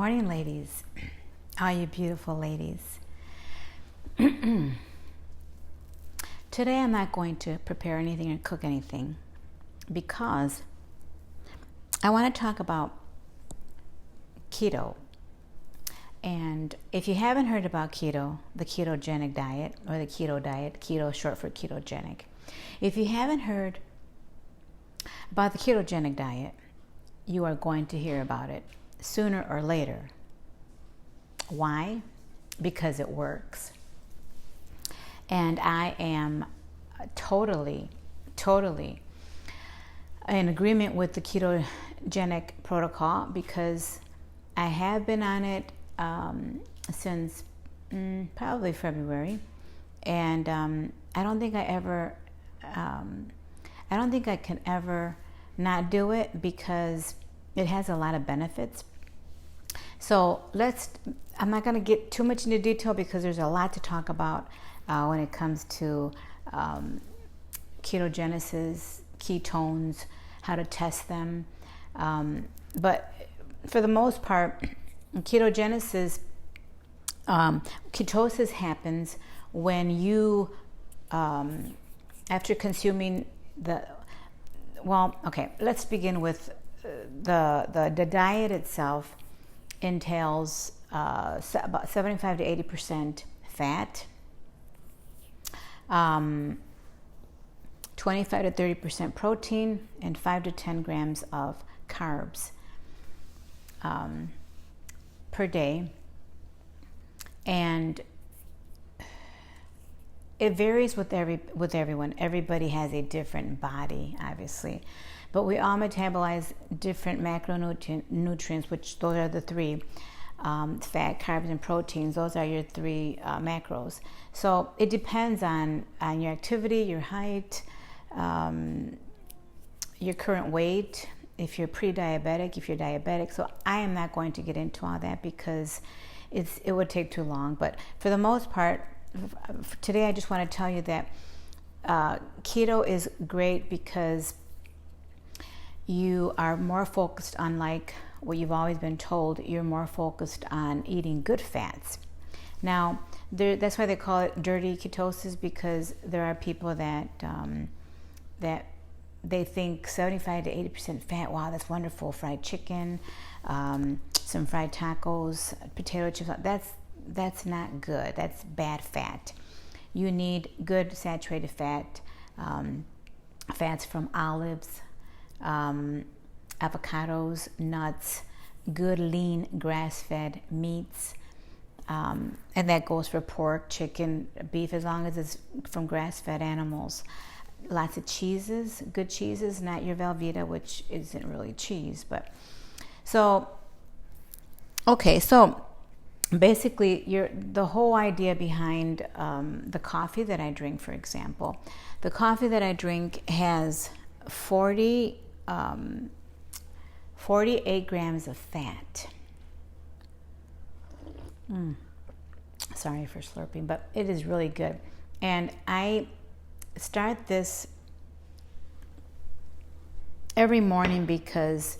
morning, ladies. All you beautiful ladies. Today I'm not going to prepare anything or cook anything because I want to talk about keto. And if you haven't heard about keto, the ketogenic diet or the keto diet, keto short for ketogenic. If you haven't heard about the ketogenic diet, you are going to hear about it sooner or later. Why? Because it works. And I am totally in agreement with the ketogenic protocol because I have been on it since probably February, and I don't think I can ever not do it because it has a lot of benefits. So I'm not going to get too much into detail because there's a lot to talk about when it comes to ketogenesis, ketones, how to test them. But for the most part, ketogenesis, ketosis happens when you, after consuming let's begin with the diet itself. Entails about 75 to 80% fat, 25 to 30% protein, and 5 to 10 grams of carbs per day. And it varies with everyone. Everybody has a different body, obviously. But we all metabolize different macronutrients, which those are the three, fat, carbs, and proteins. Those are your three macros. So it depends on your activity, your height, your current weight, if you're pre-diabetic, if you're diabetic. So I am not going to get into all that because it would take too long. But for the most part, today I just want to tell you that keto is great because you are more focused on, like what you've always been told, you're more focused on eating good fats. Now, that's why they call it dirty ketosis, because there are people that they think 75 to 80% fat, wow, that's wonderful, fried chicken, some fried tacos, potato chips, that's not good, that's bad fat. You need good saturated fat, fats from olives, avocados, nuts, good lean grass-fed meats, and that goes for pork, chicken, beef, as long as it's from grass-fed animals. Lots of cheeses, good cheeses, not your Velveeta, which isn't really cheese, but so basically the whole idea behind the coffee that I drink, for example, the coffee that I drink has 48 grams of fat. Sorry for slurping, but it is really good. And I start this every morning because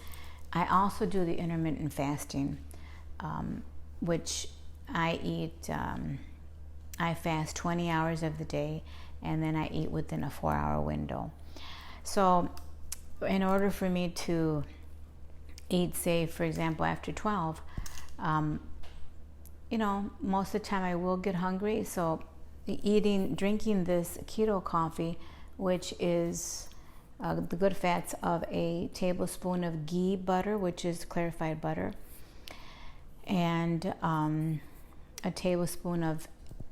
I also do the intermittent fasting, which I eat, I fast 20 hours of the day, and then I eat within a 4-hour window. So in order for me to eat, say, for example, after 12, most of the time I will get hungry. So drinking this keto coffee, which is the good fats of a tablespoon of ghee butter, which is clarified butter, and a tablespoon of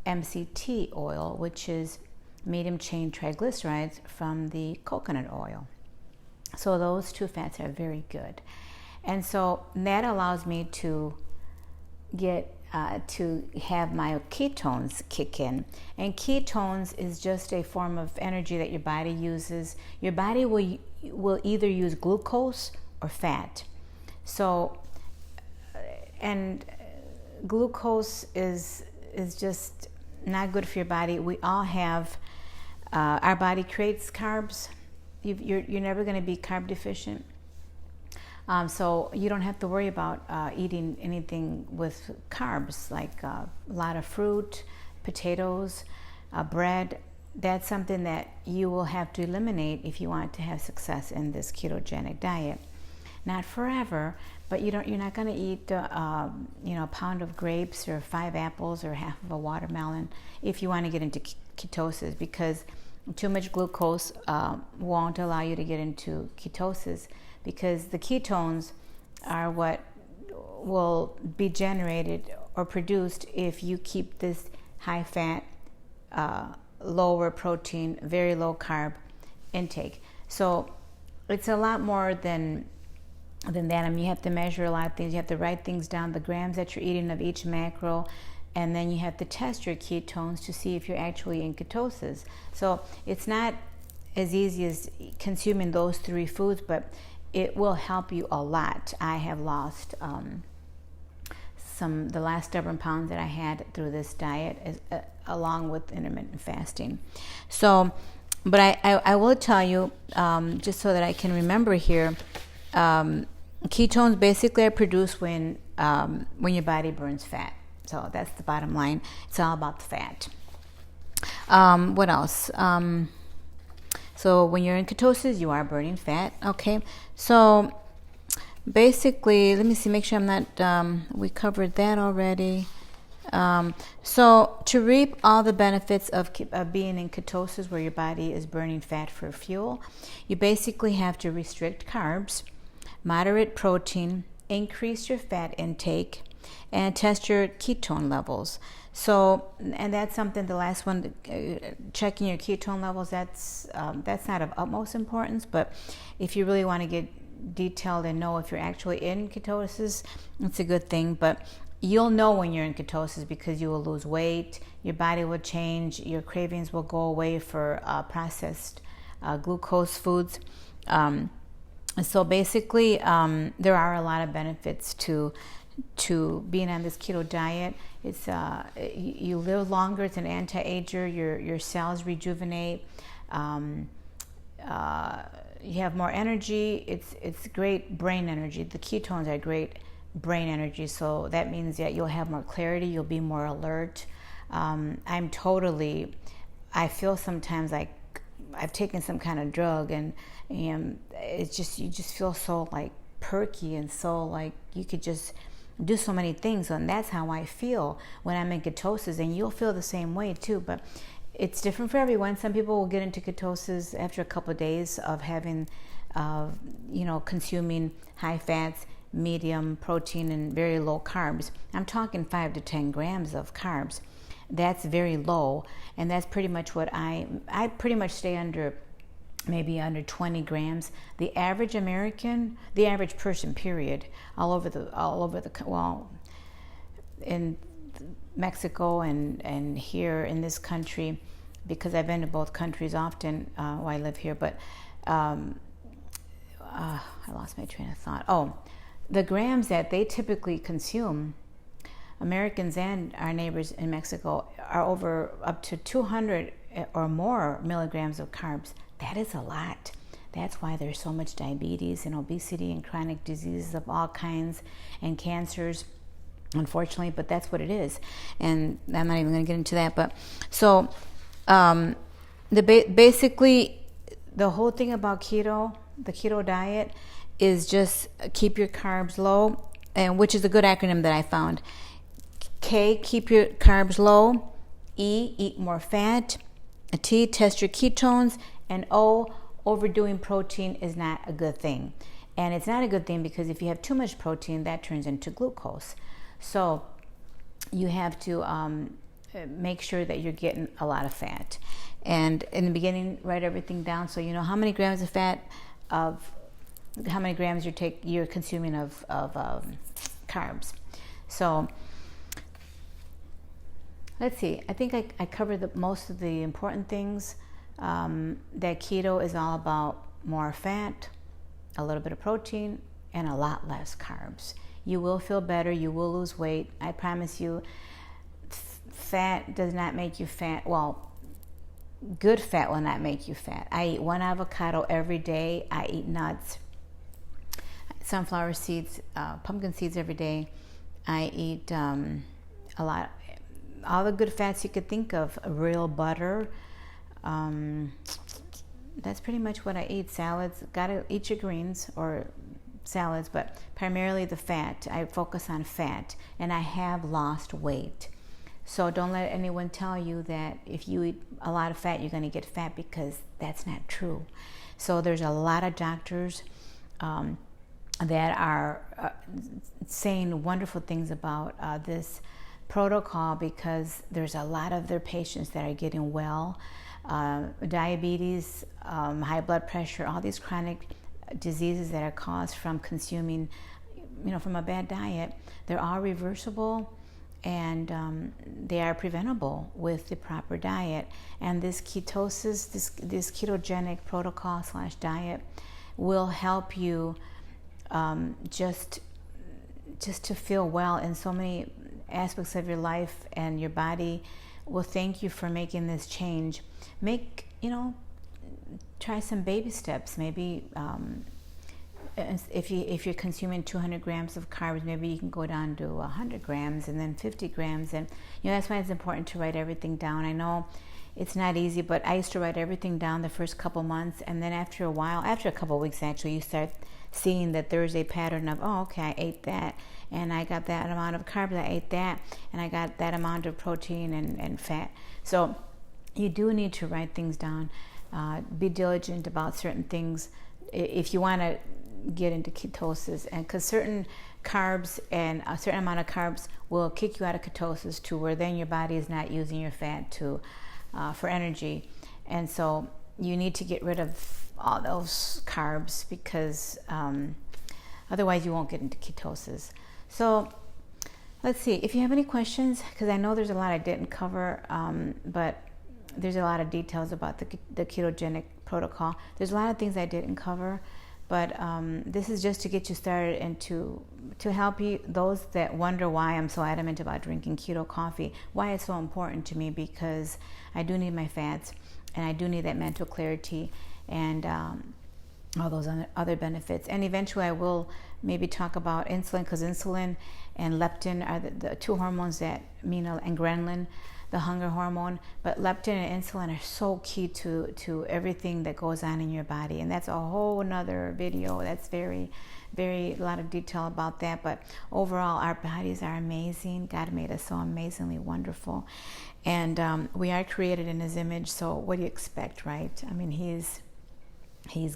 MCT oil, which is medium chain triglycerides from the coconut oil. So those two fats are very good. And so that allows me to get to have my ketones kick in. And ketones is just a form of energy that your body uses. Your body will either use glucose or fat. So, and glucose is just not good for your body. We all have, our body creates carbs. You're never going to be carb deficient. So you don't have to worry about eating anything with carbs, like a lot of fruit, potatoes, bread. That's something that you will have to eliminate if you want to have success in this ketogenic diet. Not forever, but you're not going to eat a pound of grapes or 5 apples or half of a watermelon if you want to get into ketosis, because too much glucose won't allow you to get into ketosis, because the ketones are what will be generated or produced if you keep this high fat, lower protein, very low carb intake. So it's a lot more than that. I mean, you have to measure a lot of things. You have to write things down, the grams that you're eating of each macro, and then you have to test your ketones to see if you're actually in ketosis. So it's not as easy as consuming those 3 foods, but it will help you a lot. I have lost the last stubborn pounds that I had through this diet, along with intermittent fasting. So, but I will tell you, just so that I can remember here, ketones basically are produced when your body burns fat. So that's the bottom line. It's all about the fat. What else? So when you're in ketosis, you are burning fat. Okay. So basically, let me see, make sure I'm not, we covered that already. So to reap all the benefits of being in ketosis, where your body is burning fat for fuel, you basically have to restrict carbs, moderate protein, increase your fat intake, and test your ketone levels. So, and that's something, the last one, checking your ketone levels, that's not of utmost importance, but if you really want to get detailed and know if you're actually in ketosis, it's a good thing. But you'll know when you're in ketosis because you will lose weight, your body will change, your cravings will go away for processed glucose foods. So basically, there are a lot of benefits to being on this keto diet. It's you live longer. It's an anti-ager. Your cells rejuvenate. You have more energy. It's great brain energy. The ketones are great brain energy. So that means that you'll have more clarity. You'll be more alert. I feel sometimes like I've taken some kind of drug, and it's just, you just feel so like perky and so like you could just do so many things. And that's how I feel when I'm in ketosis, and you'll feel the same way too, but it's different for everyone. Some people will get into ketosis after a couple of days of having consuming high fats, medium protein, and very low carbs. I'm talking 5 to 10 grams of carbs. That's very low, and that's pretty much what I pretty much stay under, maybe under 20 grams. The average American, the average person, period, all over the in Mexico and here in this country, because I've been to both countries often while I live here. But I lost my train of thought. Oh, the grams that they typically consume, Americans and our neighbors in Mexico, are over up to 200 or more milligrams of carbs. That is a lot. That's why there's so much diabetes and obesity and chronic diseases of all kinds and cancers, unfortunately, but that's what it is. And I'm not even going to get into that. But so basically the whole thing about keto, the keto diet, is just keep your carbs low, and which is a good acronym that I found. K, keep your carbs low. E, eat more fat. T, test your ketones. And O, overdoing protein is not a good thing. And it's not a good thing because if you have too much protein, that turns into glucose. So you have to make sure that you're getting a lot of fat. And in the beginning, write everything down so you know how many grams of fat, of how many grams you're consuming of carbs. So let's see. I think I covered most of the important things. That keto is all about more fat, a little bit of protein, and a lot less carbs. You will feel better. You will lose weight. I promise you. Fat does not make you fat. Well, good fat will not make you fat. I eat 1 avocado every day. I eat nuts. sunflower seeds, pumpkin seeds every day. I eat a lot, all the good fats you could think of, real butter. That's pretty much what I eat. Salads, gotta eat your greens or salads, but primarily the fat. I focus on fat, and I have lost weight. So don't let anyone tell you that if you eat a lot of fat, you're going to get fat, because that's not true. So there's a lot of doctors that are saying wonderful things about this protocol, because there's a lot of their patients that are getting well. Diabetes, high blood pressure, all these chronic diseases that are caused from consuming, from a bad diet, they're all reversible, and they are preventable with the proper diet. And this ketosis, this ketogenic protocol / diet will help you just to feel well in so many aspects of your life, and your body will thank you for making this change. Try some baby steps. Maybe if you're consuming 200 grams of carbs, maybe you can go down to 100 grams and then 50 grams. And that's why it's important to write everything down. I know it's not easy, but I used to write everything down the first couple months, and then after a while, after a couple of weeks actually, you start seeing that there's a pattern of, oh, okay, I ate that, and I got that amount of carbs, I ate that, and I got that amount of protein and fat. So you do need to write things down. Be diligent about certain things if you want to get into ketosis, and because certain carbs and a certain amount of carbs will kick you out of ketosis, to where then your body is not using your fat for energy. And so you need to get rid of all those carbs, because otherwise you won't get into ketosis. So let's see if you have any questions, because I know there's a lot I didn't cover, but there's a lot of details about the ketogenic protocol. There's a lot of things I didn't cover, but this is just to get you started, and to help you, those that wonder why I'm so adamant about drinking keto coffee, why it's so important to me, because I do need my fats, and I do need that mental clarity, and all those other benefits. And eventually I will maybe talk about insulin, because insulin and leptin are the two hormones that and ghrelin, the hunger hormone. But leptin and insulin are so key to everything that goes on in your body, and that's a whole nother video. That's very, very, a lot of detail about that. But overall, our bodies are amazing. God made us so amazingly wonderful, and we are created in His image. So what do you expect, right? I mean, He's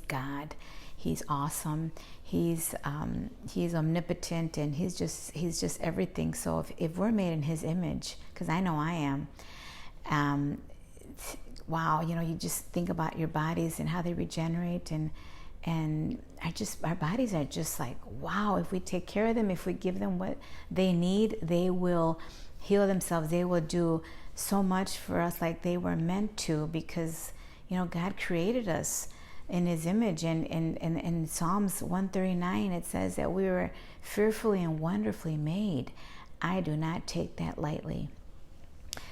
God. He's awesome. He's omnipotent, and he's just everything. So if we're made in His image, because I know I am, wow, you just think about your bodies and how they regenerate, and our bodies are just like, wow, if we take care of them, if we give them what they need, they will heal themselves. They will do so much for us, like they were meant to, because God created us in His image. And in Psalms 139, it says that we were fearfully and wonderfully made. I do not take that lightly.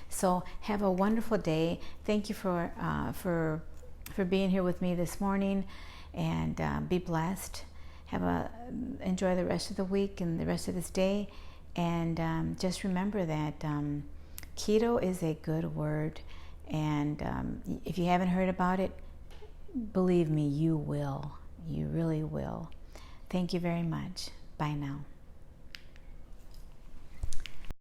So have a wonderful day. Thank you for being here with me this morning, and be blessed. Enjoy the rest of the week and the rest of this day, and just remember that keto is a good word, and if you haven't heard about it, believe me, you will. You really will. Thank you very much. Bye now.